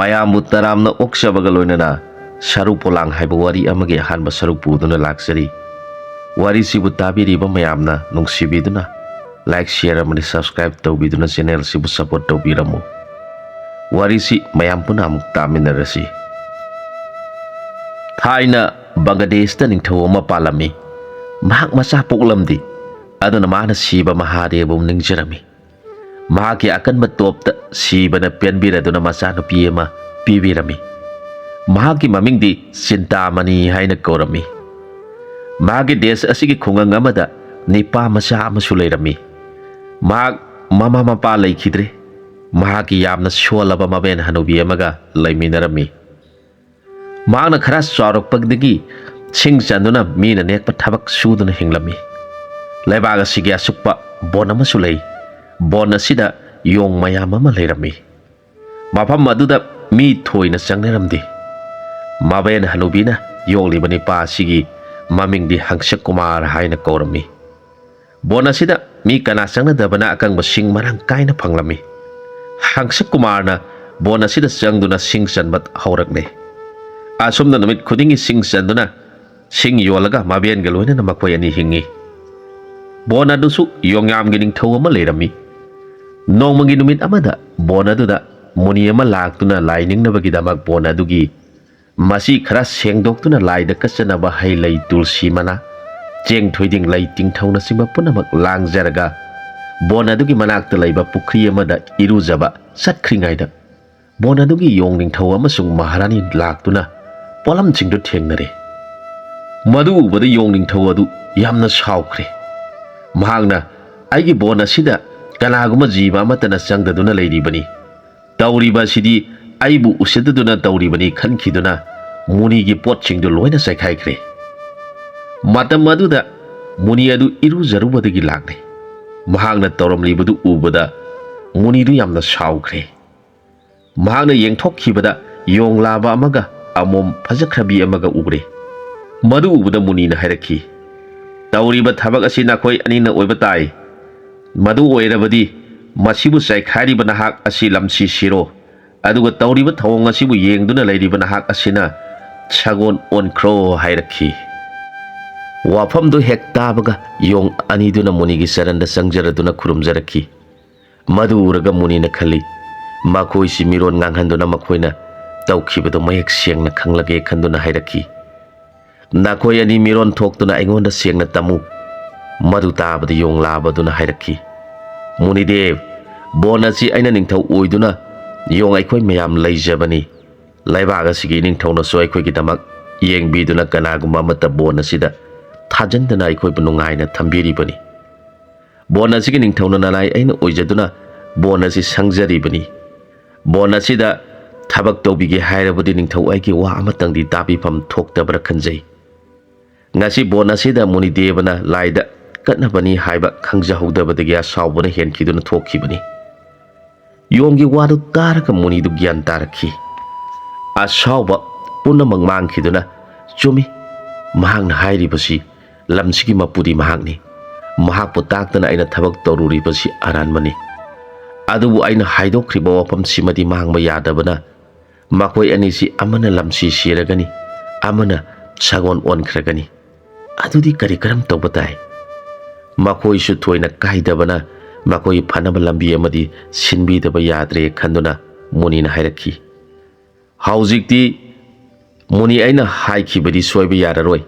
ꯃꯌꯥꯝꯕꯨ ꯇꯔꯥꯝꯅ ꯑꯣꯛꯆꯕꯒ ꯂꯣꯏꯅꯅ ꯁꯔꯨꯛ ꯄꯣꯂꯥꯡ ꯍꯥꯏꯕ ꯋꯥꯔꯤ ꯑꯃꯒꯤ ꯑꯍꯥꯟꯕ ꯁꯔꯨꯛ ꯄꯨꯗꯨꯅ ꯂꯥꯛꯆꯔꯤ꯫ ꯋꯥꯔꯤꯁꯤꯕꯨ ꯇꯥꯕꯤꯔꯤꯕ ꯃꯌꯥꯝꯅ ꯅꯨꯡꯁꯤꯕꯤꯗꯨꯅ ꯂꯥꯏꯛ ꯁꯤꯌꯔ ꯑꯃꯗꯤ ꯁꯕꯁꯀ꯭ꯔꯥꯏꯕ ꯇꯧꯕꯤꯗꯨꯅ ꯆꯦꯅꯦꯜꯁꯤꯕꯨ ꯁꯄꯣꯔꯠ ꯇꯧꯕꯤꯔꯝꯃꯨ꯫ ꯋꯥꯔꯤꯁꯤ ꯃꯌꯥꯝ ꯄꯨꯟꯅ ꯑꯃꯨꯛ ꯇꯥꯃꯤꯟꯅꯔꯁꯤ꯫ ꯊꯥꯏꯅ ꯕꯪꯒ꯭ꯂꯥꯗꯦꯁꯇ ꯅꯤꯡꯊꯧ ꯑꯃ ꯄꯥꯜꯂꯝꯃꯤ꯫ ꯃꯍꯥꯛ ꯃꯆꯥ ꯄꯣꯛꯂꯝꯗꯦ, ꯑꯗꯨꯅ ꯃꯥꯅ ꯁꯤꯕ ꯃꯍꯥꯗꯦꯕꯕꯨ ꯅꯤꯡꯖꯔꯝꯃꯤ꯫ ꯃꯍꯥꯛꯀꯤ ꯑꯀꯟꯕ ꯇꯣꯞꯇ ꯁꯤꯕꯅ ꯄꯦꯟꯕꯤꯔꯗꯨꯅ ꯃꯆꯥꯅꯨꯄꯤ ꯑꯃ ꯄꯤꯕꯤꯔꯝꯃꯤ꯫ ꯃꯍꯥꯛꯀꯤ ꯃꯃꯤꯡꯗꯤ ꯆꯤꯟꯇꯥꯃꯅꯤ ꯍꯥꯏꯅ ꯀꯧꯔꯝꯃꯤ꯫ ꯃꯍꯥꯛꯀꯤ ꯗꯦꯁ ꯑꯁꯤꯒꯤ ꯈꯨꯡꯒꯪ ꯑꯃꯗ ꯅꯤꯄꯥ ꯃꯆꯥ ꯑꯃꯁꯨ ꯂꯩꯔꯝꯃꯤ꯫ ꯃꯍꯥꯛ ꯃꯃꯥ ꯃꯄꯥ ꯂꯩꯈꯤꯗ꯭ꯔꯦ꯫ ꯃꯍꯥꯛꯀꯤ ꯌꯥꯝꯅ ꯁꯣꯜꯂꯕ ꯃꯕꯦꯟ ꯍꯅꯨꯕꯤ ꯑꯃꯒ ꯂꯩꯃꯤꯟꯅꯔꯝꯃꯤ꯫ ꯃꯍꯥꯛꯅ ꯈꯔ ꯆꯥꯎꯔꯛꯄꯗꯒꯤ ꯁꯤꯡ ꯆꯟꯗꯨꯅ ꯃꯤꯅ ꯅꯦꯛꯄ ꯊꯕꯛ ꯁꯨꯗꯨꯅ ꯍꯤꯡꯂꯝꯃꯤ꯫ ꯂꯩꯕꯥꯛ ꯑꯁꯤꯒꯤ ꯑꯁꯨꯛꯄ ꯕꯣꯟ ꯑꯃꯁꯨ ꯂꯩ꯫ ꯕꯣꯟ ꯑꯁꯤꯗ ꯌꯣꯡ ꯃꯌꯥꯝ ꯑꯃ ꯂꯩꯔꯝꯃꯤ꯫ ꯃꯐꯝ ꯑꯗꯨꯗ ꯃꯤ ꯊꯣꯏꯅ ꯆꯪꯅꯔꯝꯗꯦ꯫ ꯃꯕꯦꯟ ꯍꯅꯨꯕꯤꯅ ꯌꯣꯛꯂꯤꯕ ꯅꯤꯄꯥ ꯑꯁꯤꯒꯤ ꯃꯃꯤꯡꯗꯤ ꯍꯪꯁꯀꯨꯃꯥꯔ ꯍꯥꯏꯅ ꯀꯧꯔꯝꯃꯤ꯫ ꯕꯣꯟ ꯑꯁꯤꯗ ꯃꯤ ꯀꯅꯥ ꯆꯪꯅꯗꯕꯅ ꯑꯀꯪꯕ ꯁꯤꯡ ꯃꯔꯥꯡ ꯀꯥꯏꯅ ꯐꯪꯂꯝꯃꯤ꯫ ꯍꯪꯁꯀꯨꯃꯥꯔꯅ ꯕꯣꯟ ꯑꯁꯤꯗ ꯆꯪꯗꯨꯅ ꯁꯤꯡ ꯆꯟꯕ ꯍꯧꯔꯛꯂꯦ꯫ ꯑꯁꯨꯝꯅ ꯅꯨꯃꯤꯠ ꯈꯨꯗꯤꯡꯒꯤ ꯁꯤꯡ ꯆꯟꯗꯨꯅ ꯁꯤꯡ ꯌꯣꯜꯂꯒ ꯃꯕꯦꯟꯒ ꯂꯣꯏꯅꯅ ꯃꯈꯣꯏ ꯑꯅꯤ ꯍꯤꯡꯉꯤ꯫ ꯕꯣꯟ ꯑꯗꯨꯁꯨ ꯌꯣꯡꯌꯥꯝꯒꯤ ꯅꯤꯡꯊꯧ ꯑꯃ ꯂꯩꯔꯝꯃꯤ꯫ ꯅꯣꯡꯃꯒꯤ ꯅꯨꯃꯤꯠ ꯑꯃꯗ ꯕꯣꯟ ꯑꯗꯨꯗ ꯃꯨꯅꯤ ꯑꯃ ꯂꯥꯛꯇꯨꯅ ꯂꯥꯏ ꯅꯤꯡꯅꯕꯒꯤꯗꯃꯛ ꯕꯣꯟ ꯑꯗꯨꯒꯤ ꯃꯁꯤ ꯈꯔ ꯁꯦꯡꯗꯣꯛꯇꯨꯅ ꯂꯥꯏꯗ ꯀꯠꯆꯅꯕ ꯍꯩ ꯂꯩ, ꯇꯨꯜꯁꯤ ꯃꯅꯥ, ꯆꯦꯡ ꯊꯣꯏꯗꯤꯡ ꯂꯩ ꯇꯤꯡꯊꯧꯅꯆꯤꯡꯕ ꯄꯨꯝꯅꯃꯛ ꯂꯥꯡꯖꯔꯒ ꯕꯣꯟ ꯑꯗꯨꯒꯤ ꯃꯅꯥꯛꯇ ꯂꯩꯕ ꯄꯨꯈ꯭ꯔꯤ ꯑꯃꯗ ꯏꯔꯨꯖꯕ ꯆꯠꯈ꯭ꯔꯤꯉꯩꯗ ꯕꯣꯟ ꯑꯗꯨꯒꯤ ꯌꯣꯡ ꯅꯤꯡꯊꯧ ꯑꯃꯁꯨꯡ ꯃꯍꯥꯔꯥꯅꯤ ꯂꯥꯛꯇꯨꯅ ꯄꯣꯠꯂꯝꯁꯤꯡꯗꯨ ꯊꯦꯡꯅꯔꯦ꯫ ꯃꯗꯨ ꯎꯕꯗ ꯌꯣꯡ ꯅꯤꯡꯊꯧ ꯑꯗꯨ ꯌꯥꯝꯅ ꯁꯥꯎꯈ꯭ꯔꯦ꯫ ꯃꯍꯥꯛꯅ "ꯑꯩꯒꯤ ꯕꯣꯟ ꯑꯁꯤꯗ ꯀꯅꯥꯒꯨꯝꯕ ꯖꯤꯕ ꯑꯃꯠꯇꯅ ꯆꯪꯗꯗꯨꯅ ꯂꯩꯔꯤꯕꯅꯤ꯫ ꯇꯧꯔꯤꯕ ꯑꯁꯤꯗꯤ ꯑꯩꯕꯨ ꯎꯁꯤꯠꯇꯗꯨꯅ ꯇꯧꯔꯤꯕꯅꯤ" ꯈꯟꯈꯤꯗꯨꯅ ꯃꯨꯅꯤꯒꯤ ꯄꯣꯠꯁꯤꯡꯗꯨ ꯂꯣꯏꯅ ꯆꯥꯏꯈꯥꯏꯈ꯭ꯔꯦ꯫ ꯃꯇꯝ ꯑꯗꯨꯗ ꯃꯨꯅꯤ ꯑꯗꯨ ꯏꯔꯨꯖꯔꯨꯕꯗꯒꯤ ꯂꯥꯛꯂꯦ꯫ ꯃꯍꯥꯛꯅ ꯇꯧꯔꯝꯂꯤꯕꯗꯨ ꯎꯕꯗ ꯃꯨꯅꯤꯗꯨ ꯌꯥꯝꯅ ꯁꯥꯎꯈ꯭ꯔꯦ꯫ ꯃꯍꯥꯛꯅ ꯌꯦꯡꯊꯣꯛꯈꯤꯕꯗ ꯌꯣꯡ ꯂꯥꯕ ꯑꯃꯒ ꯑꯃꯣꯝ ꯐꯖꯈ꯭ꯔꯕꯤ ꯑꯃꯒ ꯎꯔꯦ꯫ ꯃꯗꯨ ꯎꯕꯗ ꯃꯨꯅꯤꯅ ꯍꯥꯏꯔꯛꯈꯤ, "ꯇꯧꯔꯤꯕ ꯊꯕꯛ ꯑꯁꯤ ꯅꯈꯣꯏ ꯑꯅꯤꯅ ꯑꯣꯏꯕ ꯇꯥꯏ꯫ ꯃꯗꯨ ꯑꯣꯏꯔꯕꯗꯤ ꯃꯁꯤꯕꯨ ꯆꯥꯏꯈꯥꯏꯔꯤꯕ ꯅꯍꯥꯛ ꯑꯁꯤ ꯂꯝꯁꯤ ꯁꯤꯔꯣ, ꯑꯗꯨꯒ ꯇꯧꯔꯤꯕ ꯊꯧꯑꯣꯡ ꯑꯁꯤꯕꯨ ꯌꯦꯡꯗꯨꯅ ꯂꯩꯔꯤꯕ ꯅꯍꯥꯛ ꯑꯁꯤꯅ ꯁꯒꯣꯜ ꯑꯣꯟꯈ꯭ꯔꯣ" ꯍꯥꯏꯔꯛꯈꯤ꯫ ꯋꯥꯐꯝꯗꯨ ꯍꯦꯛ ꯇꯥꯕꯒ ꯌꯣꯡ ꯑꯅꯤꯗꯨꯅ ꯃꯨꯅꯤꯒꯤ ꯆꯔꯟꯗ ꯆꯪꯖꯔꯗꯨꯅ ꯈꯨꯔꯨꯝꯖꯔꯛꯈꯤ꯫ ꯃꯗꯨ ꯎꯔꯒ ꯃꯨꯅꯤꯅ ꯈꯜꯂꯤ, ꯃꯈꯣꯏꯁꯤ ꯃꯤꯔꯣꯟ ꯉꯥꯡꯍꯟꯗꯨꯅ ꯃꯈꯣꯏꯅ ꯇꯧꯈꯤꯕꯗꯨ ꯃꯌꯦꯛ ꯁꯦꯡꯅ ꯈꯪꯂꯒꯦ ꯈꯟꯗꯨꯅ ꯍꯥꯏꯔꯛꯈꯤ, "ꯅꯈꯣꯏ ꯑꯅꯤ ꯃꯤꯔꯣꯟ ꯊꯣꯛꯇꯨꯅ ꯑꯩꯉꯣꯟꯗ ꯁꯦꯡꯅ ꯇꯝꯃꯨ." ꯃꯗꯨ ꯇꯥꯕꯗ ꯌꯣꯡ ꯂꯥꯕꯗꯨꯅ ꯍꯥꯏꯔꯛꯈꯤ, "ꯃꯨꯅꯤꯗꯦꯕ, ꯕꯣꯟ ꯑꯁꯤ ꯑꯩꯅ ꯅꯤꯡꯊꯧ ꯑꯣꯏꯗꯨꯅ ꯌꯣꯡ ꯑꯩꯈꯣꯏ ꯃꯌꯥꯝ ꯂꯩꯖꯕꯅꯤ꯫ ꯂꯩꯕꯥꯛ ꯑꯁꯤꯒꯤ ꯅꯤꯡꯊꯧꯅꯁꯨ ꯑꯩꯈꯣꯏꯒꯤꯗꯃꯛ ꯌꯦꯡꯕꯤꯗꯨꯅ ꯀꯅꯥꯒꯨꯝꯕ ꯑꯃꯠꯇ ꯕꯣꯟ ꯑꯁꯤꯗ ꯊꯥꯖꯟꯗꯅ ꯑꯩꯈꯣꯏꯕꯨ ꯅꯨꯡꯉꯥꯏꯅ ꯊꯝꯕꯤꯔꯤꯕꯅꯤ꯫ ꯕꯣꯟ ꯑꯁꯤꯒꯤ ꯅꯤꯡꯊꯧꯅ ꯅꯅꯥꯏ ꯑꯩꯅ ꯑꯣꯏꯖꯗꯨꯅ ꯕꯣꯟ ꯑꯁꯤ ꯁꯪꯖꯔꯤꯕꯅꯤ꯫ ꯕꯣꯟ ꯑꯁꯤꯗ ꯊꯕꯛ ꯇꯧꯕꯤꯒꯦ ꯍꯥꯏꯔꯕꯗꯤ ꯅꯤꯡꯊꯧ ꯑꯩꯒꯤ ꯋꯥ ꯑꯃꯇꯪꯗꯤ ꯇꯥꯕꯤꯐꯝ ꯊꯣꯛꯇꯕ꯭ꯔꯥ ꯈꯟꯖꯩ꯫ ꯉꯁꯤ ꯕꯣꯟ ꯑꯁꯤꯗ ꯃꯨꯅꯤꯗꯦꯕꯅ ꯂꯥꯏꯗ ꯀꯠꯅꯕꯅꯤ ꯍꯥꯏꯕ ꯈꯪꯖꯍꯧꯗꯕꯗꯒꯤ ꯑꯁꯥꯎꯕꯅ ꯍꯦꯟꯈꯤꯗꯨꯅ ꯊꯣꯛꯈꯤꯕꯅꯤ." ꯌꯣꯡꯒꯤ ꯋꯥꯗꯨ ꯇꯥꯔꯒ ꯃꯨꯅꯤꯗꯨ ꯒ꯭ꯌꯥꯟ ꯇꯥꯔꯛꯈꯤ꯫ ꯑꯁꯥꯎꯕ ꯄꯨꯝꯅꯃꯛ ꯃꯥꯡꯈꯤꯗꯨꯅ, "ꯆꯨꯝꯃꯤ, ꯃꯍꯥꯛꯅ ꯍꯥꯏꯔꯤꯕꯁꯤ ꯂꯝꯁꯤꯒꯤ ꯃꯄꯨꯗꯤ ꯃꯍꯥꯛꯅꯤ꯫ ꯃꯍꯥꯛꯄꯨ ꯇꯥꯛꯇꯅ ꯑꯩꯅ ꯊꯕꯛ ꯇꯧꯔꯨꯔꯤꯕꯁꯤ ꯑꯔꯥꯟꯕꯅꯤ꯫ ꯑꯗꯨꯕꯨ ꯑꯩꯅ ꯍꯥꯏꯗꯣꯛꯈ꯭ꯔꯤꯕ ꯋꯥꯐꯝꯁꯤꯃꯗꯤ ꯃꯥꯡꯕ ꯌꯥꯗꯕꯅ ꯃꯈꯣꯏ ꯑꯅꯤꯁꯤ ꯑꯃꯅ ꯂꯝꯁꯤ ꯁꯤꯔꯒꯅꯤ, ꯑꯃꯅ ꯁꯒꯣꯜ ꯑꯣꯟꯈ꯭ꯔꯒꯅꯤ꯫ ꯑꯗꯨꯗꯤ ꯀꯔꯤ ꯀꯔꯝ ꯇꯧꯕ ꯇꯥꯏ? ꯃꯈꯣꯏꯁꯨ ꯊꯣꯏꯅ ꯀꯥꯏꯗꯕꯅ ꯃꯈꯣꯏ ꯐꯅꯕ ꯂꯝꯕꯤ ꯑꯃꯗꯤ ꯁꯤꯟꯕꯤꯗꯕ ꯌꯥꯗ꯭ꯔꯦ" ꯈꯟꯗꯨꯅ ꯃꯨꯅꯤꯅ ꯍꯥꯏꯔꯛꯈꯤ, "ꯍꯧꯖꯤꯛꯇꯤ ꯃꯨꯅꯤ, ꯑꯩꯅ ꯍꯥꯏꯈꯤꯕꯗꯤ ꯁꯣꯏꯕ ꯌꯥꯔꯔꯣꯏ꯫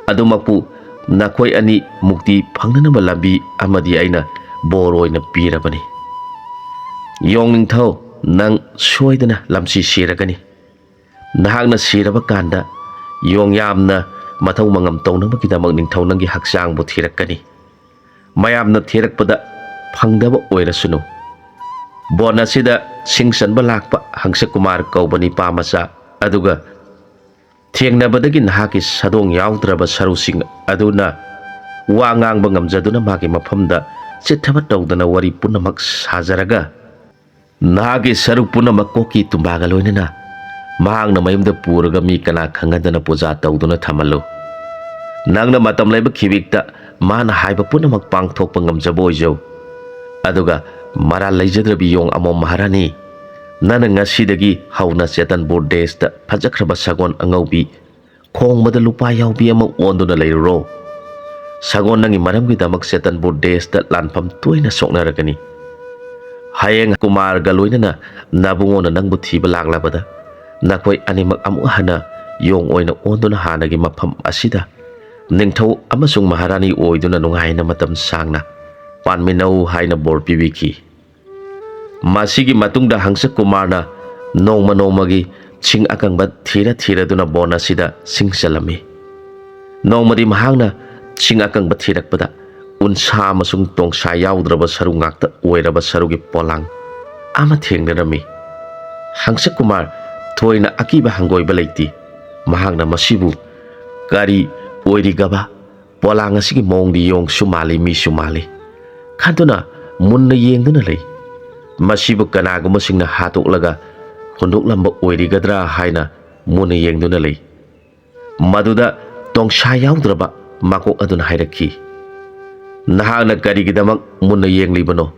ꯑꯗꯨꯃꯛꯄꯨ ꯅꯈꯣꯏ ꯑꯅꯤ ꯃꯨꯛꯇꯤ ꯐꯪꯅꯅꯕ ꯂꯝꯕꯤ ꯑꯃꯗꯤ ꯑꯩꯅ ꯕꯣꯔ ꯑꯣꯏꯅ ꯄꯤꯔꯕꯅꯤ꯫ ꯌꯣꯡ ꯅꯤꯡꯊꯧ, ꯅꯪ ꯁꯣꯏꯗꯅ ꯂꯝꯁꯤ ꯁꯤꯔꯒꯅꯤ꯫ ꯅꯍꯥꯛꯅ ꯁꯤꯔꯕ ꯀꯥꯟꯗ ꯌꯣꯡ ꯌꯥꯝꯅ ꯃꯊꯧ ꯃꯉꯝ ꯇꯧꯅꯕꯒꯤꯗꯃꯛ ꯅꯤꯡꯊꯧ ꯅꯪꯒꯤ ꯍꯛꯆꯥꯡꯕꯨ ꯊꯤꯔꯛꯀꯅꯤ꯫ ꯃꯌꯥꯝꯅ ꯊꯤꯔꯛꯄꯗ ꯐꯪꯗꯕ ꯑꯣꯏꯔꯁꯅꯨ꯫ ꯕꯣꯟ ꯑꯁꯤꯗ ꯁꯤꯡ ꯆꯟꯕ ꯂꯥꯛꯄ ꯍꯪꯁꯀꯨꯃꯥꯔ ꯀꯧꯕ ꯅꯤꯄꯥ ꯃꯆꯥ ꯑꯗꯨꯒ ꯊꯦꯡꯅꯕꯗꯒꯤ ꯅꯍꯥꯛꯀꯤ ꯁꯥꯗꯣꯡ ꯌꯥꯎꯗ꯭ꯔꯕ ꯁꯔꯨꯁꯤꯡ ꯑꯗꯨꯅ ꯋꯥ ꯉꯥꯡꯕ ꯉꯝꯖꯗꯨꯅ ꯃꯥꯒꯤ ꯃꯐꯝꯗ ꯆꯤꯠꯊꯕ ꯇꯧꯗꯅ ꯋꯥꯔꯤ ꯄꯨꯝꯅꯃꯛ ꯁꯥꯖꯔꯒ ꯅꯍꯥꯛꯀꯤ ꯁꯔꯨ ꯄꯨꯝꯅꯃꯛ ꯀꯣꯛꯀꯤ ꯇꯨꯝꯕꯥꯒ ꯂꯣꯏꯅꯅ ꯃꯍꯥꯛꯅ ꯃꯌꯨꯝꯗ ꯄꯨꯔꯒ ꯃꯤ ꯀꯅꯥ ꯈꯪꯍꯟꯗꯅ ꯄꯨꯖꯥ ꯇꯧꯗꯨꯅ ꯊꯝꯍꯜꯂꯨ꯫ ꯅꯪꯅ ꯃꯇꯝ ꯂꯩꯕ ꯈꯤꯕꯤꯛꯇ ꯃꯥꯅ ꯍꯥꯏꯕ ꯄꯨꯝꯅꯃꯛ ꯄꯥꯡꯊꯣꯛꯄ ꯉꯝꯖꯕ ꯑꯣꯏꯖꯧ꯫ ꯑꯗꯨꯒ ꯃꯔꯥꯜ ꯂꯩꯖꯗ꯭ꯔꯕꯤ ꯌꯣꯡ ꯑꯃꯣꯝ ꯃꯍꯥꯔꯥꯅꯤ, Nana ngasidagi hauna Chetanpur desda phajakraba sagon angaubi khongbada lupa yaubi ama onduna leiro. Sagon nangi maramgi damak Chetanpur desda lanpham toina soknaragani. Hayeng Kumar galoinana nabungona nangbu thiba laklabada nakoi animak amu hana yong oina onduna hanagi mafam asida ningthau amasung maharani oiduna nungaina matam sangna panminau haina bor pibiki. Masigi matungda Hangsa Kumarna nongma nongmagi ching akangba thira duna bona sida singsalami. Nongmadi mahangna ching akangba thirakpada unsa amasung tongsa yaudraba saru ngakta oiraba sarugi polang ama thengnarami. Hangsa Kumar thoina akiba hangoiba leiti mahangna masibu kari oirigaba polang asigi mongdi yong sumali mi sumali khantuna munna yengduna lei. Masibu kanaguma singna hatoklaga hunduklamba oirigadra haina muna yengduna lei. Maduda tongsa yaudraba makok aduna hairaki. Nahagna karigidamak muna yenglibano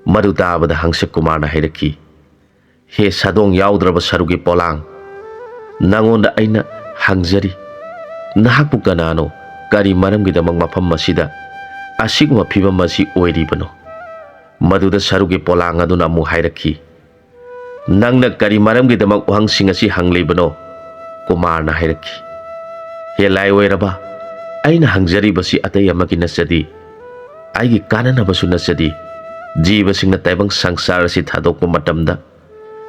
madu tabada Hangsa Kumarna hairaki. He sadong yaudraba sarugi polang nangonda aina hangjari nahakpu kanano kari maramgidamak mafam masida asiguma phibam masi oiribano. Maduda sarugi polang aduna amu hairaki. Nangna kari maramgidamak wahangsing asi hanglibano Kumarna hairaki. He lai oiraba aina hangjari basi atay amaki nasadi aigi kananabasu nasadi jiba singna taibang sangsar si thadokpa matamda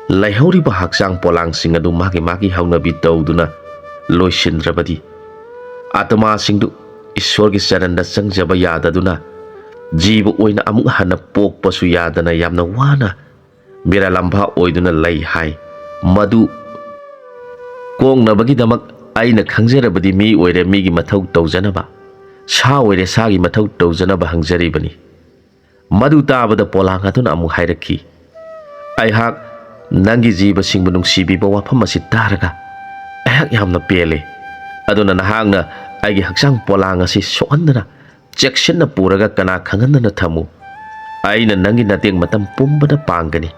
laihoriba haksang polang sing adu magi haunabi tawduna loisindrabadi atma singdu Ishwargi saranda sangjaba yadaduna jiba oina amuk hana pokpasu yadana yamna wana mira lamba oiduna lai hai. Madu kongnabagi damak aina khangjarabadi mi oire migi mathau tawjanaba sa oire sagi mathau tawjanaba hangjaribani. Madu tabada polang aduna amu hairaki. Aihak nangi jiba singbu nungsibiba wafam asi taraga aihak yamna pele aduna nahangna aigi haksang polang asi soandana chekshanna puraga kana khangandana thamu aina nangi nateng matam pumbada pangani.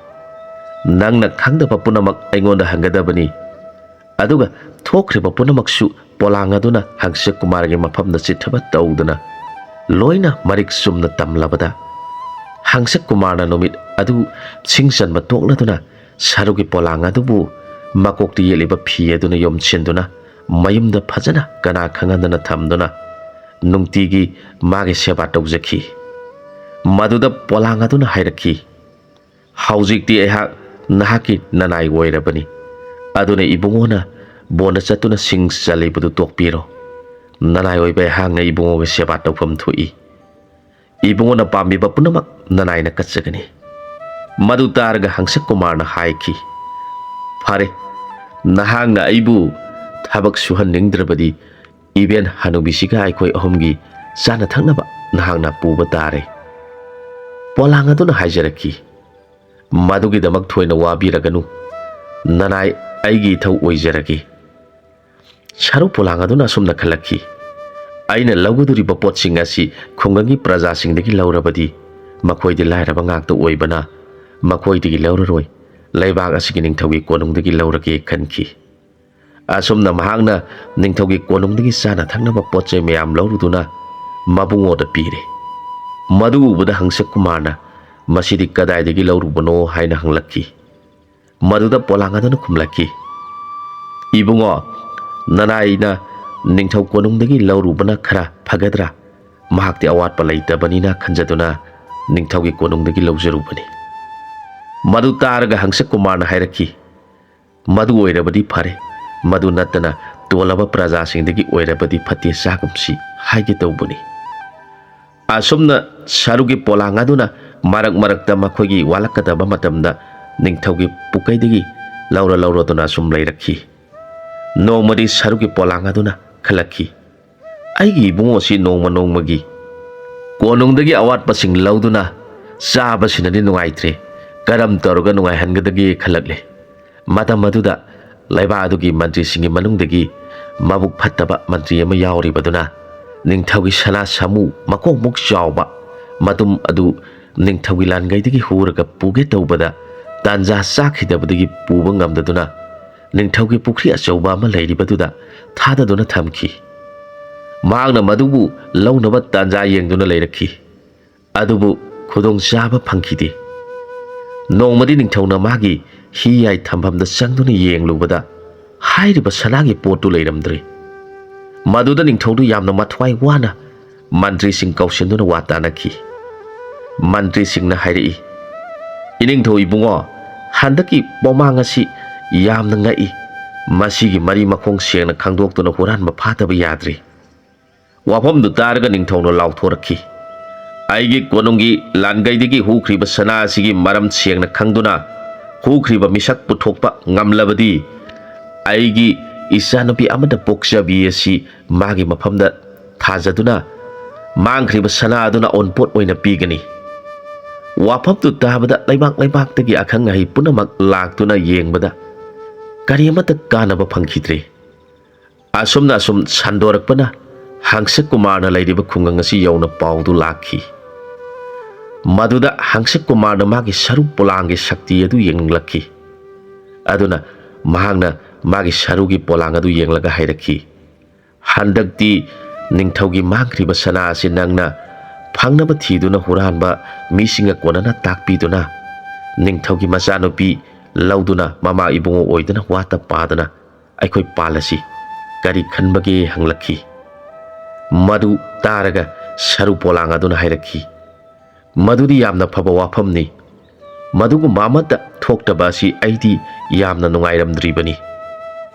Nangna khangdaba punamak aingonda hangadabani aduga thokriba punamaksu polang aduna Hangsa Kumargi mafamda chithaba tawduna loina marik sumna tamlabada Hangsa Kumarna numit adu singsanba tokladuna sarugi polang adubu makokti yeliba phi aduna yomchenduna mayumda phajana kana khangandana thamduna nungtigi magi seba tawjaki. Maduda polang aduna hairaki. Haujikti eha nahaki nanai oirabani aduna ibungona bona chatuna sing salibadu tokpiro nanai oiba hangna ibungoga seba tawfam thui ibungona pamiba punamak nanai na katsagani. Madu targa Hangsa Kumarna haiki phare nahangna aibu thabak suhanningdrabadi iben hanubisiga aikoi ahomgi sana thangnaba nahangna puba tare. Polang aduna haijaraki. Madugi damak thoina wabiraganu nanai aigi thau oijaragi. Saru polang aduna sumna khalaki aina lawguduriba potsing asi khungangi praja singdagi laurabadi makoidi lairaba ngakta oibana makoidigi lauraroi laibak asigi ningthaugi konungdagi laurage khanki. Asumna mahangna ningthaugi konungdagi sana thangnaba potche mayam lauruduna mabungoda pire. Madu ubada Hangsa Kumarna masidi kadaidagi laurubano haina hanglaki. Maduda polang aduna khumlaki. Ibungo nanaina ningthau konungdagi laurubana khara phagadra mahakti awatpa leitabani khanjaduna ningthaugi konungdagi laujarubani. Madu targa Hangsa Kumarna hairaki. Madu oirabadi phare madu natana tolaba praja singdagi oirabadi phati sagumsi haige tawbani. Asumna sarugi polang aduna marak makhogi walakadaba matamda ningthaugi pukaidagi laura duna sum leirakhi. Nongmadi sarugi polang aduna khalaki aigi ibungo si nongmagi konungdagi awatpa sing lauduna chabasinadi nungaitre karam toroga nungai hangadagi khalakle. Matam aduda laiba adugi mantri singi manungdagi mabuk phattaba mantri ama yauribaduna ningthaugi sana samu makok muk chawba matum adu ningthaugi langaidagi huraga puge tawbada ꯇꯥꯟꯖꯥ ꯆꯥꯈꯤꯗꯕꯗꯒꯤ ꯄꯨꯕ ꯉꯝꯗꯗꯨꯅ ꯅꯤꯡꯊꯧꯒꯤ ꯄꯨꯈ꯭ꯔꯤ ꯑꯆꯧꯕ ꯑꯃ ꯂꯩꯔꯤꯕꯗꯨꯗ ꯊꯥꯗꯗꯨꯅ ꯊꯝꯈꯤ꯫ ꯃꯍꯥꯛꯅ ꯃꯗꯨꯕꯨ ꯂꯧꯅꯕ ꯇꯥꯟꯖꯥ ꯌꯦꯡꯗꯨꯅ ꯂꯩꯔꯛꯈꯤ, ꯑꯗꯨꯕꯨ ꯈꯨꯗꯣꯡꯆꯥꯕ ꯐꯪꯈꯤꯗꯦ꯫ ꯅꯣꯡꯃꯗꯤ ꯅꯤꯡꯊꯧꯅ ꯃꯥꯒꯤ ꯍꯤ ꯌꯥꯏ ꯊꯝꯐꯝꯗ ꯆꯪꯗꯨꯅ ꯌꯦꯡꯂꯨꯕꯗ ꯍꯥꯏꯔꯤꯕ ꯁꯅꯥꯒꯤ ꯄꯣꯠꯇꯨ ꯂꯩꯔꯝꯗ꯭ꯔꯦ꯫ ꯃꯗꯨꯗ ꯅꯤꯡꯊꯧꯗꯨ ꯌꯥꯝꯅ ꯃꯊ꯭ꯋꯥꯏ ꯋꯥꯅ ꯃꯟꯇ꯭ꯔꯤꯁꯤꯡ ꯀꯧꯁꯤꯟꯗꯨꯅ ꯋꯥ ꯇꯥꯟꯅꯈꯤ꯫ ꯃꯟꯇ꯭ꯔꯤꯁꯤꯡꯅ ꯍꯥꯏꯔꯛꯏ, "ꯏꯅꯤꯡꯊꯧ ꯏꯕꯨꯡꯉꯣ, ꯍꯟꯗꯛꯀꯤ ꯄꯣꯃꯥꯡ ꯑꯁꯤ ꯌꯥꯝꯅ ꯉꯛꯏ꯫ ꯃꯁꯤꯒꯤ ꯃꯔꯤ ꯃꯈꯣꯡ ꯁꯦꯡꯅ ꯈꯪꯗꯣꯛꯇꯨꯅ ꯍꯨꯔꯥꯟꯕ ꯐꯥꯗꯕ ꯌꯥꯗ꯭ꯔꯤ." ꯋꯥꯐꯝꯗꯨ ꯇꯥꯔꯒ ꯅꯤꯡꯊꯧꯅ ꯂꯥꯎꯊꯣꯔꯛꯈꯤ, "ꯑꯩꯒꯤ ꯀꯣꯅꯨꯡꯒꯤ ꯂꯥꯟꯒꯩꯗꯒꯤ ꯍꯨꯈ꯭ꯔꯤꯕ ꯁꯅꯥ ꯑꯁꯤꯒꯤ ꯃꯔꯝ ꯁꯦꯡꯅ ꯈꯪꯗꯨꯅ ꯍꯨꯈ꯭ꯔꯤꯕ ꯃꯤꯁꯛ ꯄꯨꯊꯣꯛꯄ ꯉꯝꯂꯕꯗꯤ ꯑꯩꯒꯤ ꯏꯆꯥꯅꯨꯄꯤ ꯑꯃꯗ ꯄꯣꯛꯆꯕꯤ ꯑꯁꯤ ꯃꯥꯒꯤ ꯃꯐꯝꯗ ꯊꯥꯖꯗꯨꯅ ꯃꯥꯡꯈ꯭ꯔꯤꯕ ꯁꯅꯥ ꯑꯗꯨꯅ ꯑꯣꯟꯄꯣꯠ ꯑꯣꯏꯅ ꯄꯤꯒꯅꯤ." ꯋꯥꯐꯝꯗꯨ ꯇꯥꯕꯗ ꯂꯩꯕꯥꯛꯇꯒꯤ ꯑꯈꯪ ꯑꯍꯩ ꯄꯨꯝꯅꯃꯛ ꯂꯥꯛꯇꯨꯅ ꯌꯦꯡꯕꯗ ꯀꯔꯤ ꯑꯃꯠꯇ ꯀꯥꯟꯅꯕ ꯐꯪꯈꯤꯗ꯭ꯔꯦ꯫ ꯑꯁꯨꯝꯅ ꯑꯁꯨꯝ ꯁꯟꯗꯣꯔꯛꯄꯅ ꯍꯪꯁ ꯀꯨꯃꯥꯔꯅ ꯂꯩꯔꯤꯕ ꯈꯨꯡꯒꯪ ꯑꯁꯤ ꯌꯧꯅ ꯄꯥꯎꯗꯨ ꯂꯥꯛꯈꯤ꯫ ꯃꯗꯨꯗ ꯍꯪꯁ ꯀꯨꯃꯥꯔꯅ ꯃꯥꯒꯤ ꯁꯔꯨ ꯄꯣꯂꯥꯡꯒꯤ ꯁꯛꯇꯤ ꯑꯗꯨ ꯌꯦꯡꯅꯤꯡꯂꯛꯈꯤ꯫ ꯑꯗꯨꯅ ꯃꯍꯥꯛꯅ ꯃꯥꯒꯤ ꯁꯔꯨꯒꯤ ꯄꯣꯂꯥꯡ ꯑꯗꯨ ꯌꯦꯡꯂꯒ ꯍꯥꯏꯔꯛꯈꯤ, "ꯍꯟꯗꯛꯇꯤ ꯅꯤꯡꯊꯧꯒꯤ ꯃꯥꯡꯈ꯭ꯔꯤꯕ ꯁꯅꯥ ꯑꯁꯤ ꯅꯪꯅ ꯐꯪꯅꯕ ꯊꯤꯗꯨꯅ ꯍꯨꯔꯥꯟꯕ ꯃꯤꯁꯤꯡꯒ ꯀꯣꯟꯅꯅ ꯇꯥꯛꯄꯤꯗꯨꯅ ꯅꯤꯡꯊꯧꯒꯤ ꯃꯆꯥꯅꯨꯄꯤ ꯂꯧꯗꯨꯅ ꯃꯃꯥ ꯏꯕꯨꯡꯉꯣ ꯑꯣꯏꯗꯨꯅ ꯋꯥꯇ ꯄꯥꯗꯨꯅ ꯑꯩꯈꯣꯏ ꯄꯥꯜꯂꯁꯤ꯫ ꯀꯔꯤ ꯈꯟꯕꯒꯦ?" ꯍꯪꯂꯛꯈꯤ꯫ ꯃꯗꯨ ꯇꯥꯔꯒ ꯁꯔꯨ ꯄꯣꯂꯥꯡ ꯑꯗꯨꯅ ꯍꯥꯏꯔꯛꯈꯤ, "ꯃꯗꯨꯗꯤ ꯌꯥꯝꯅ ꯐꯕ ꯋꯥꯐꯝꯅꯤ꯫ ꯃꯗꯨꯒꯨꯝꯕ ꯑꯃꯠꯇ ꯊꯣꯛꯇꯕ ꯑꯁꯤ ꯑꯩꯗꯤ ꯌꯥꯝꯅ ꯅꯨꯡꯉꯥꯏꯔꯝꯗ꯭ꯔꯤꯕꯅꯤ꯫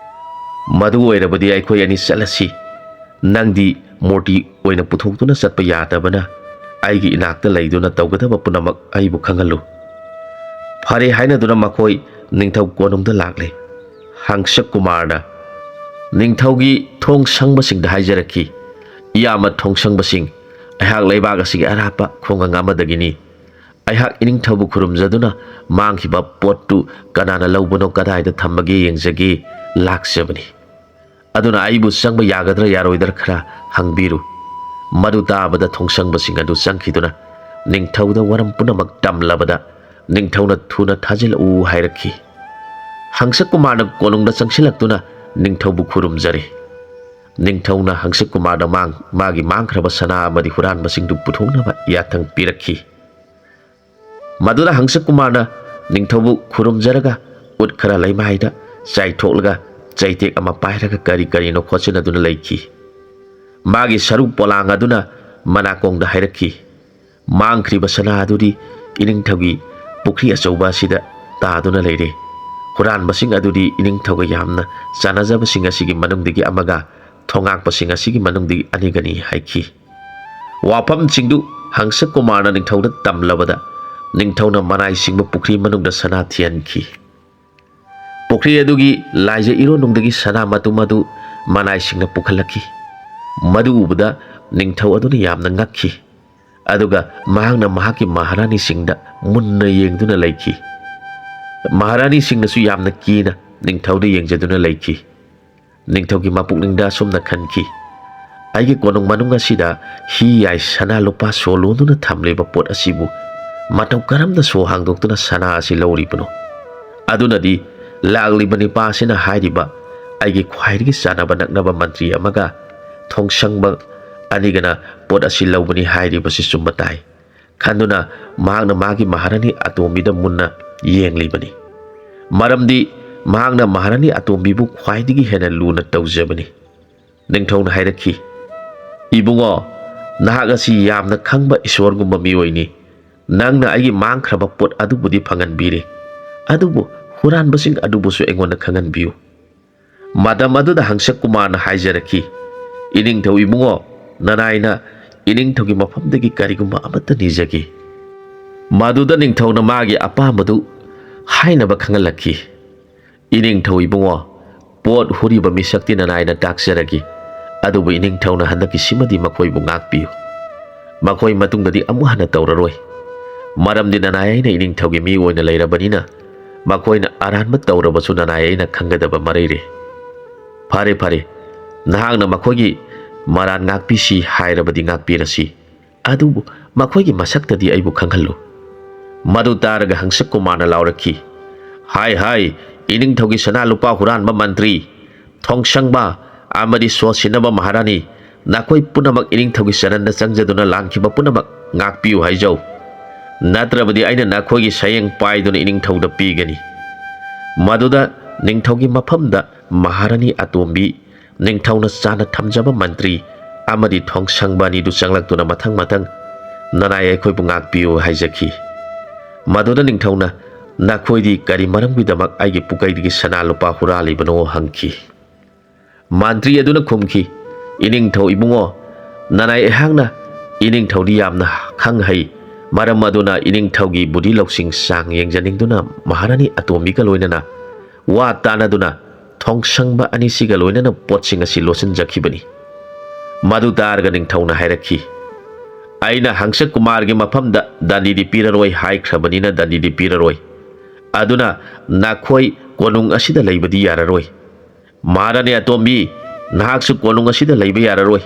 ꯃꯗꯨ ꯑꯣꯏꯔꯕꯗꯤ ꯑꯩꯈꯣꯏ ꯑꯅꯤ ꯆꯠꯂꯁꯤ꯫ ꯅꯪꯗꯤ ꯃꯨꯔꯇꯤ ꯑꯣꯏꯅ ꯄꯨꯊꯣꯛꯇꯨꯅ ꯆꯠꯄ ꯌꯥꯗꯕꯅ ꯑꯩꯒꯤ ꯏꯅꯥꯛꯇ ꯂꯩꯗꯨꯅ ꯇꯧꯒꯗꯕ ꯄꯨꯝꯅꯃꯛ ꯑꯩꯕꯨ ꯈꯪꯍꯜꯂꯨ." ꯐꯔꯦ ꯍꯥꯏꯅꯗꯨꯅ ꯃꯈꯣꯏ ꯅꯤꯡꯊꯧ ꯀꯣꯅꯨꯡꯗ ꯂꯥꯛꯂꯦ꯫ ꯍꯪꯁ ꯀꯨꯃꯥꯔꯅ ꯅꯤꯡꯊꯧꯒꯤ ꯊꯣꯡ ꯁꯪꯕꯁꯤꯡꯗ ꯍꯥꯏꯖꯔꯛꯈꯤ, "ꯏꯌꯥꯝꯕ ꯊꯣꯡꯁꯪꯕꯁꯤꯡ, ꯑꯩꯍꯥꯛ ꯂꯩꯕꯥꯛ ꯑꯁꯤꯒꯤ ꯑꯔꯥꯞꯄ ꯈꯨꯡꯒꯪ ꯑꯃꯗꯒꯤꯅꯤ꯫ ꯑꯩꯍꯥꯛ ꯏꯅꯤꯡꯊꯧꯕꯨ ꯈꯨꯔꯨꯝꯖꯗꯨꯅ ꯃꯥꯡꯈꯤꯕ ꯄꯣꯠꯇꯨ ꯀꯅꯥꯅ ꯂꯧꯕꯅꯣ, ꯀꯗꯥꯏꯗ ꯊꯝꯕꯒꯦ ꯌꯦꯡꯖꯒꯦ ꯂꯥꯛꯆꯕꯅꯤ꯫ ꯑꯗꯨꯅ ꯑꯩꯕꯨ ꯆꯪꯕ ꯌꯥꯒꯗ꯭ꯔꯥ ꯌꯥꯔꯣꯏꯗ꯭ꯔꯥ ꯈꯔ ꯍꯪꯕꯤꯔꯨ." ꯃꯗꯨ తాꯕꯗ ꯊꯣꯡꯁꯪꯕꯁꯤꯡ ꯑꯗꯨ ꯆꯪꯈꯤꯗꯨꯅ ꯅꯤꯡꯊꯧꯗ ꯋꯥꯔꯝ ꯄꯨꯝꯅꯃꯛ ꯇꯝꯂꯕꯗ ꯅꯤꯡꯊꯧꯅ ꯊꯨꯅ ꯊꯥꯖꯤꯜꯂꯛꯎ ꯍꯥꯏꯔꯛꯈꯤ꯫ ꯍꯪꯁ ꯀꯨꯃꯥꯔꯅ ꯀꯣꯅꯨꯡꯗ ꯆꯪꯁꯤꯜꯂꯛꯇꯨꯅ ꯅꯤꯡꯊꯧꯕꯨ ꯈꯨꯔꯨꯝꯖꯔꯦ꯫ ꯅꯤꯡꯊꯧꯅ ꯍꯪꯁ ꯀꯨꯃꯥꯔꯗ ꯃꯥꯒꯤ ꯃꯥꯡꯈ꯭ꯔꯕ ꯁꯅꯥ ꯑꯃꯗꯤ ꯍꯨꯔꯥꯟꯕꯁꯤꯡꯗꯨ ꯄꯨꯊꯣꯛꯅꯕ ꯌꯥꯊꯪ ꯄꯤꯔꯛꯈꯤ꯫ ꯃꯗꯨꯗ ꯍꯪꯁ ꯀꯨꯃꯥꯔꯅ ꯅꯤꯡꯊꯧꯕꯨ ꯈꯨꯔꯨꯝꯖꯔꯒ ꯎꯠ ꯈꯔ ꯂꯩꯃꯥꯏꯗ ꯆꯥꯏꯊꯣꯛꯂꯒ ꯆꯩꯇꯦꯛ ꯑꯃ ꯄꯥꯏꯔꯒ ꯀꯔꯤ ꯀꯔꯤꯅꯣ ꯈꯣꯠꯆꯤꯟꯅꯗꯨꯅ ꯂꯩꯈꯤ꯫ ꯃꯥꯒꯤ ꯁꯔꯨ ꯄꯣꯂꯥꯡ ꯑꯗꯨꯅ ꯃꯅꯥꯀꯣꯡꯗ ꯍꯥꯏꯔꯛꯈꯤ, "ꯃꯥꯡꯈ꯭ꯔꯤꯕ ꯁꯅꯥ ꯑꯗꯨꯗꯤ ꯏꯅꯤꯡꯊꯧꯒꯤ ꯄꯨꯈ꯭ꯔꯤ ꯑꯆꯧꯕ ꯑꯁꯤꯗ ꯇꯥꯗꯨꯅ ꯂꯩꯔꯦ꯫ ꯍꯨꯔꯥꯟꯕꯁꯤꯡ ꯑꯗꯨꯗꯤ ꯏꯅꯤꯡꯊꯧꯒ ꯌꯥꯝꯅ ꯆꯥꯟꯅꯖꯕꯁꯤꯡ ꯑꯁꯤꯒꯤ ꯃꯅꯨꯡꯗꯒꯤ ꯑꯃꯒ ꯊꯣꯉꯥꯛꯄꯁꯤꯡ ꯑꯁꯤꯒꯤ ꯃꯅꯨꯡꯗꯒꯤ ꯑꯅꯤꯒꯅꯤ" ꯍꯥꯏꯈꯤ꯫ ꯋꯥꯐꯝꯁꯤꯡꯗꯨ ꯍꯪꯁ ꯀꯨꯃꯥꯔꯅ ꯅꯤꯡꯊꯧꯗ ꯇꯝꯂꯕꯗ ꯅꯤꯡꯊꯧꯅ ꯃꯅꯥꯏꯁꯤꯡꯕ ꯄꯨꯈ꯭ꯔꯤ ꯃꯅꯨꯡꯗ ꯁꯅꯥ ꯊꯤꯍꯟꯈꯤ꯫ ꯄꯨꯈ꯭ꯔꯤ ꯑꯗꯨꯒꯤ ꯂꯥꯏꯖ ꯏꯔꯣꯟꯅꯨꯡꯗꯒꯤ ꯁꯅꯥ ꯃꯇꯨꯝ ꯑꯗꯨ ꯃꯅꯥꯏꯁꯤꯡꯅ ꯄꯨꯈꯠꯂꯛꯈꯤ꯫ ꯃꯗꯨ ꯎꯕꯗ ꯅꯤꯡꯊꯧ ꯑꯗꯨꯅ ꯌꯥꯝꯅ ꯉꯛꯈꯤ꯫ ꯑꯗꯨꯒ ꯃꯍꯥꯛꯅ ꯃꯍꯥꯛꯀꯤ ꯃꯍꯥꯔꯥꯅꯤꯁꯤꯡꯗ ꯃꯨꯟꯅ ꯌꯦꯡꯗꯨꯅ ꯂꯩꯈꯤ꯫ ꯃꯍꯥꯔꯥꯅꯤꯁꯤꯡꯅꯁꯨ ꯌꯥꯝꯅ ꯀꯤꯅ ꯅꯤꯡꯊꯧꯗ ꯌꯦꯡꯖꯗꯨꯅ ꯂꯩꯈꯤ꯫ ꯅꯤꯡꯊꯧꯒꯤ ꯃꯄꯨꯛꯅꯤꯡꯗ ꯑꯁꯨꯝꯅ ꯈꯟꯈꯤ, "ꯑꯩꯒꯤ ꯀꯣꯅꯨꯡ ꯃꯅꯨꯡ ꯑꯁꯤꯗ ꯍꯤ ꯌꯥꯏ ꯁꯅꯥ ꯂꯨꯄꯥ ꯁꯣ ꯂꯣꯟꯗꯨꯅ ꯊꯝꯂꯤꯕ ꯄꯣꯠ ꯑꯁꯤꯕꯨ ꯃꯇꯧ ꯀꯔꯝꯅ ꯁꯣ ꯍꯥꯡꯗꯣꯛꯇꯨꯅ ꯁꯅꯥ ꯑꯁꯤ ꯂꯧꯔꯤꯕꯅꯣ? ꯑꯗꯨꯅꯗꯤ ꯂꯥꯛꯂꯤꯕ ꯅꯤꯄꯥ ꯑꯁꯤꯅ ꯍꯥꯏꯔꯤꯕ ꯑꯩꯒꯤ ꯈ꯭ꯋꯥꯏꯗꯒꯤ ꯆꯥꯟꯅꯕ ꯅꯛꯅꯕ ꯃꯟꯇ꯭ꯔꯤ ꯑꯃꯒ ꯊꯣꯡꯁꯪꯕ ꯑꯅꯤꯒꯅ ꯄꯣꯠ ꯑꯁꯤ ꯂꯧꯕꯅꯤ ꯍꯥꯏꯔꯤꯕꯁꯤ ꯆꯨꯝꯕ ꯇꯥꯏ." ꯈꯟꯗꯨꯅ ꯃꯍꯥꯛꯅ ꯃꯥꯒꯤ ꯃꯍꯥꯔꯥꯅꯤ ꯑꯇꯣꯝꯕꯤꯗ ꯃꯨꯟꯅ ꯌꯦꯡꯂꯤꯕꯅꯤ꯫ ꯃꯔꯝꯗꯤ ꯃꯍꯥꯛꯅ ꯃꯍꯥꯔꯥꯅꯤ ꯑꯇꯣꯝꯕꯤꯕꯨ ꯈ꯭ꯋꯥꯏꯗꯒꯤ ꯍꯦꯟꯅ ꯂꯨꯅ ꯇꯧꯖꯕꯅꯤ꯫ ꯅꯤꯡꯊꯧꯅ ꯍꯥꯏꯔꯛꯈꯤ, "ꯏꯕꯨꯡꯉꯣ, ꯅꯍꯥꯛ ꯑꯁꯤ ꯌꯥꯝꯅ ꯈꯪꯕ ꯏꯁꯣꯔꯒꯨꯝꯕ ꯃꯤꯑꯣꯏꯅꯤ꯫ ꯅꯪꯅ ꯑꯩꯒꯤ ꯃꯥꯡꯈ꯭ꯔꯕ ꯄꯣꯠ ꯑꯗꯨꯕꯨꯗꯤ ꯐꯪꯍꯟꯕꯤꯔꯦ, ꯑꯗꯨꯕꯨ ꯍꯨꯔꯥꯟꯕꯁꯤꯡ ꯑꯗꯨꯕꯨꯁꯨ ꯑꯩꯉꯣꯟꯗ ꯈꯪꯍꯟꯕꯤꯌꯨ." ꯃꯇꯝ ꯑꯗꯨꯗ ꯍꯪꯁ ꯀꯨꯃꯥꯔꯅ ꯍꯥꯏꯖꯔꯛꯈꯤ, "ꯏꯅꯤꯡꯊꯧ ꯏꯕꯨꯡꯉꯣ, ꯅꯅꯥꯏꯅ ꯏꯅꯤꯡꯊꯧꯒꯤ ꯃꯐꯝꯗꯒꯤ ꯀꯔꯤꯒꯨꯝꯕ ꯑꯃꯠꯇ ꯅꯤꯖꯒꯦ." ꯃꯗꯨꯗ ꯅꯤꯡꯊꯧꯅ ꯃꯥꯒꯤ ꯑꯄꯥꯝꯕꯗꯨ ꯍꯥꯏꯅꯕ ꯈꯪꯍꯜꯂꯛꯈꯤ꯫ "ꯏꯅꯤꯡꯊꯧ ꯏꯕꯨꯡꯉꯣ, ꯄꯣꯠ ꯍꯨꯔꯤꯕ ꯃꯤꯁꯛꯇꯤ ꯅꯅꯥꯏꯅ ꯇꯥꯛꯆꯔꯒꯦ, ꯑꯗꯨꯕꯨ ꯏꯅꯤꯡꯊꯧꯅ ꯍꯟꯗꯛꯀꯤ ꯁꯤꯃꯗꯤ ꯃꯈꯣꯏꯕꯨ ꯉꯥꯛꯄꯤꯌꯨ꯫ ꯃꯈꯣꯏ ꯃꯇꯨꯡꯗꯗꯤ ꯑꯃꯨꯛ ꯍꯟꯅ ꯇꯧꯔꯔꯣꯏ꯫ ꯃꯔꯝꯗꯤ ꯅꯅꯥꯏ ꯑꯩꯅ ꯏꯅꯤꯡꯊꯧꯒꯤ ꯃꯤ ꯑꯣꯏꯅ ꯂꯩꯔꯕꯅꯤꯅ ꯃꯈꯣꯏꯅ ꯑꯔꯥꯟꯕ ꯇꯧꯔꯕꯁꯨ ꯅꯅꯥꯏ ꯑꯩꯅ ꯈꯪꯒꯗꯕ ꯃꯔꯩꯔꯦ꯫ ꯐꯔꯦ ꯐꯔꯦ, ꯅꯍꯥꯛꯅ ꯃꯈꯣꯏꯒꯤ ꯃꯔꯥꯟ ꯉꯥꯛꯄꯤꯁꯤ ꯍꯥꯏꯔꯕꯗꯤ ꯉꯥꯛꯄꯤꯔꯁꯤ, ꯑꯗꯨꯕꯨ ꯃꯈꯣꯏꯒꯤ ꯃꯁꯛꯇꯗꯤ ꯑꯩꯕꯨ ꯈꯪꯍꯜꯂꯨ." ꯃꯗꯨ ꯇꯥꯔꯒ ꯍꯪꯁ ꯀꯨꯃꯥꯔꯅ ꯂꯥꯎꯔꯛꯈꯤ, Hai ꯏꯅꯤꯡꯊꯧꯒꯤ ꯁꯅꯥ ꯂꯨꯄꯥ ꯍꯨꯔꯥꯟꯕ ꯃꯟꯇ꯭ꯔꯤ ꯊꯣꯡꯁꯪꯕ amadi sosinaba maharani nakoi punamak iningthaugi saranda changjaduna langkhiba punamak ngakpiu haijau natrabadi aina nakhogi sayeng paiduna iningthauda pigani maduda ningthaugi maphamda maharani atombi ningthauna chana thamjaba mantri amadi thongsangbani du changlaktuna mathang nanai aikhoibu ngakpiu haijaki maduda ningthauna nakhoidi kari maramgidamak aigi pukaidigi sana lupa huralibano hangki mantri aduna khumki iningthau ibungo nanai ehangna iningthau di yamna khanghai maram aduna iningthaugi budi loksing sang yengjaningduna maharani atomi ka loinana wa tanaduna thongsangba anisiga loinana potsinga si losin jakhibani madu targa ningthauna hairakhi aina hangsa kumar gi maphamda dani di piraroi haikhrabani na dani di piraroi aduna nakhoi konung asida leibadi yararoi Marani atombi nahaksu konung asida leiba yararoi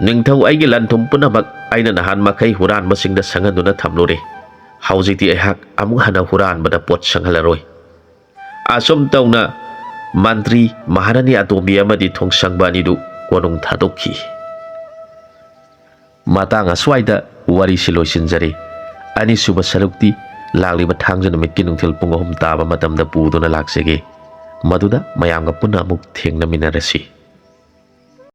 ningthau aigi lanthum punamak aina nahan makai huran masingda sangaduna thamlore haujiti ehak amu hana huran bada pot sanghalaroi asom tauna mantri maharani atombi amadi thongsangbani du konung thadokhi matang aswaida wari siloisinjari ani suba sarukti lagliba thangjana mikki nungthil pungahum taba matamda puduna laksege maduda mayamga punna amuk thengnaminarasi